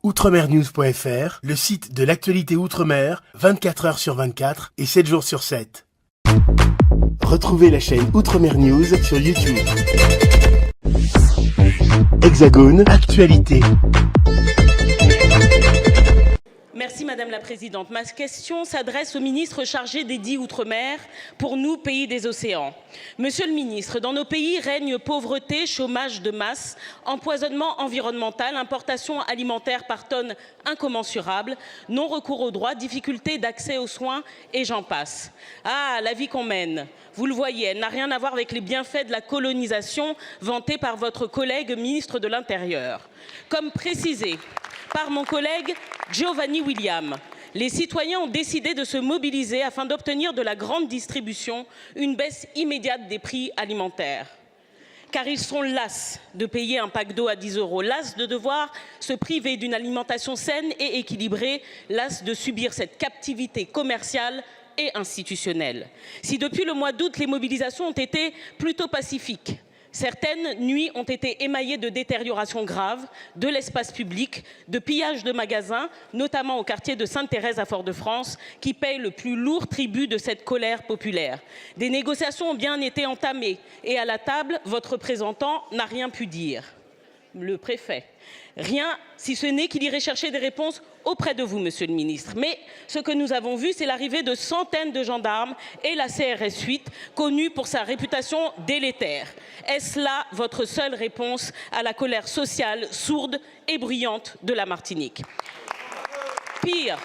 Outremernews.fr, le site de l'actualité Outre-mer, 24 heures sur 24 et 7 jours sur 7. Retrouvez la chaîne Outremer News sur YouTube. Hexagone, actualité. Merci Madame la Présidente. Ma question s'adresse au ministre chargé des 10 Outre-mer, pour nous, pays des océans. Monsieur le ministre, dans nos pays règne pauvreté, chômage de masse, empoisonnement environnemental, importation alimentaire par tonnes incommensurables, non-recours aux droits, difficulté d'accès aux soins et j'en passe. Ah, la vie qu'on mène, vous le voyez, elle n'a rien à voir avec les bienfaits de la colonisation vantés par votre collègue ministre de l'Intérieur. Comme précisé par mon collègue Giovanni William, les citoyens ont décidé de se mobiliser afin d'obtenir de la grande distribution une baisse immédiate des prix alimentaires. Car ils sont las de payer un pack d'eau à 10 €, las de devoir se priver d'une alimentation saine et équilibrée, las de subir cette captivité commerciale et institutionnelle. Si depuis le mois d'août, les mobilisations ont été plutôt pacifiques, certaines nuits ont été émaillées de détérioration grave de l'espace public, de pillage de magasins, notamment au quartier de Sainte-Thérèse à Fort-de-France, qui paye le plus lourd tribut de cette colère populaire. Des négociations ont bien été entamées et à la table, votre représentant n'a rien pu dire. Le préfet. Rien, si ce n'est qu'il irait chercher des réponses auprès de vous, monsieur le ministre. Mais ce que nous avons vu, c'est l'arrivée de centaines de gendarmes et la CRS 8, connue pour sa réputation délétère. Est-ce là votre seule réponse à la colère sociale, sourde et bruyante de la Martinique? Pire,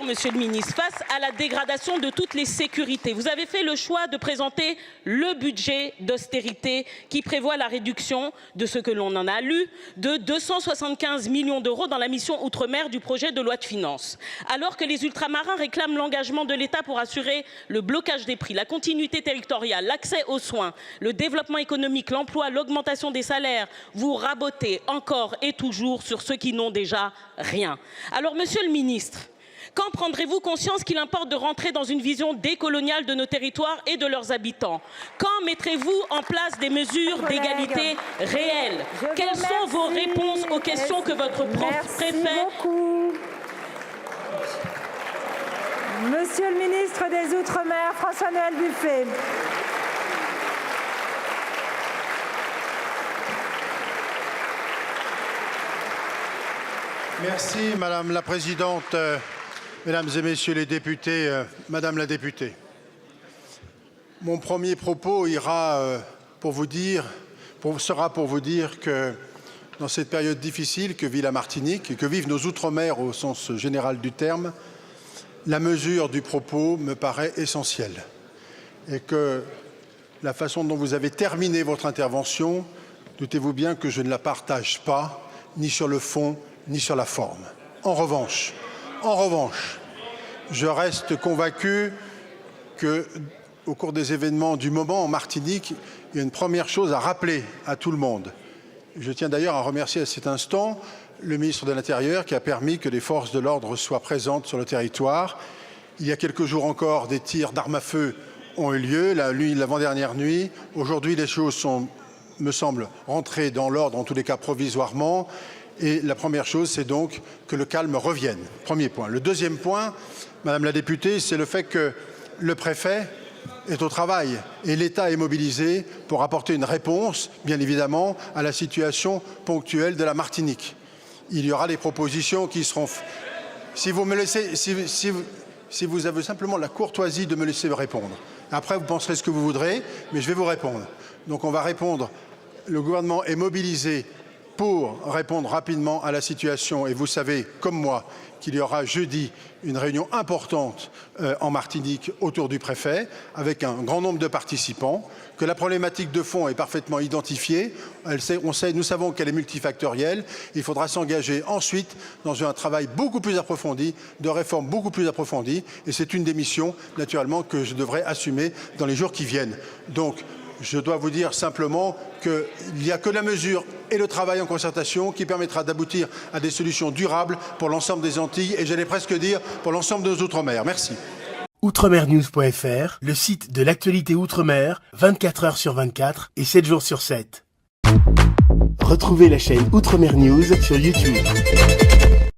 monsieur le ministre, face à la dégradation de toutes les sécurités, vous avez fait le choix de présenter le budget d'austérité qui prévoit la réduction de ce que l'on en a lu de 275 millions d'euros dans la mission Outre-mer du projet de loi de finances. Alors que les ultramarins réclament l'engagement de l'État pour assurer le blocage des prix, la continuité territoriale, l'accès aux soins, le développement économique, l'emploi, l'augmentation des salaires, vous rabotez encore et toujours sur ceux qui n'ont déjà rien. Alors, monsieur le ministre, quand prendrez-vous conscience qu'il importe de rentrer dans une vision décoloniale de nos territoires et de leurs habitants? Quand mettrez-vous en place des mesures d'égalité réelles? Quelles sont vos réponses aux questions que votre préfet... Monsieur le ministre des Outre-mer, François-Noël Buffet. Merci Madame la Présidente. Mesdames et Messieurs les députés, Madame la députée, mon premier propos sera pour vous dire que dans cette période difficile que vit la Martinique et que vivent nos Outre-mer au sens général du terme, la mesure du propos me paraît essentielle et que la façon dont vous avez terminé votre intervention, doutez-vous bien que je ne la partage pas, ni sur le fond, ni sur la forme. En revanche, je reste convaincu qu'au cours des événements du moment en Martinique, il y a une première chose à rappeler à tout le monde. Je tiens d'ailleurs à remercier à cet instant le ministre de l'Intérieur qui a permis que les forces de l'ordre soient présentes sur le territoire. Il y a quelques jours encore, des tirs d'armes à feu ont eu lieu, l'avant-dernière nuit. Aujourd'hui, les choses sont, me semble, rentrées dans l'ordre, en tous les cas provisoirement. Et la première chose, c'est donc que le calme revienne. Premier point. Le deuxième point, Madame la députée, c'est le fait que le préfet est au travail et l'État est mobilisé pour apporter une réponse, bien évidemment, à la situation ponctuelle de la Martinique. Il y aura des propositions qui seront... Si vous me laissez... Si vous avez simplement la courtoisie de me laisser répondre. Après, vous penserez ce que vous voudrez, mais je vais vous répondre. Donc on va répondre. Le gouvernement est mobilisé pour répondre rapidement à la situation. Et vous savez, comme moi, qu'il y aura jeudi une réunion importante en Martinique autour du préfet, avec un grand nombre de participants, que la problématique de fond est parfaitement identifiée. Nous savons qu'elle est multifactorielle. Il faudra s'engager ensuite dans un travail beaucoup plus approfondi, de réformes beaucoup plus approfondies. Et c'est une des missions, naturellement, que je devrais assumer dans les jours qui viennent. Donc, je dois vous dire simplement qu'il n'y a que la mesure et le travail en concertation qui permettra d'aboutir à des solutions durables pour l'ensemble des Antilles et j'allais presque dire pour l'ensemble de nos Outre-mer. Merci. Outremernews.fr, le site de l'actualité Outre-mer, 24 heures sur 24 et 7 jours sur 7. Retrouvez la chaîne Outre-mer News sur YouTube.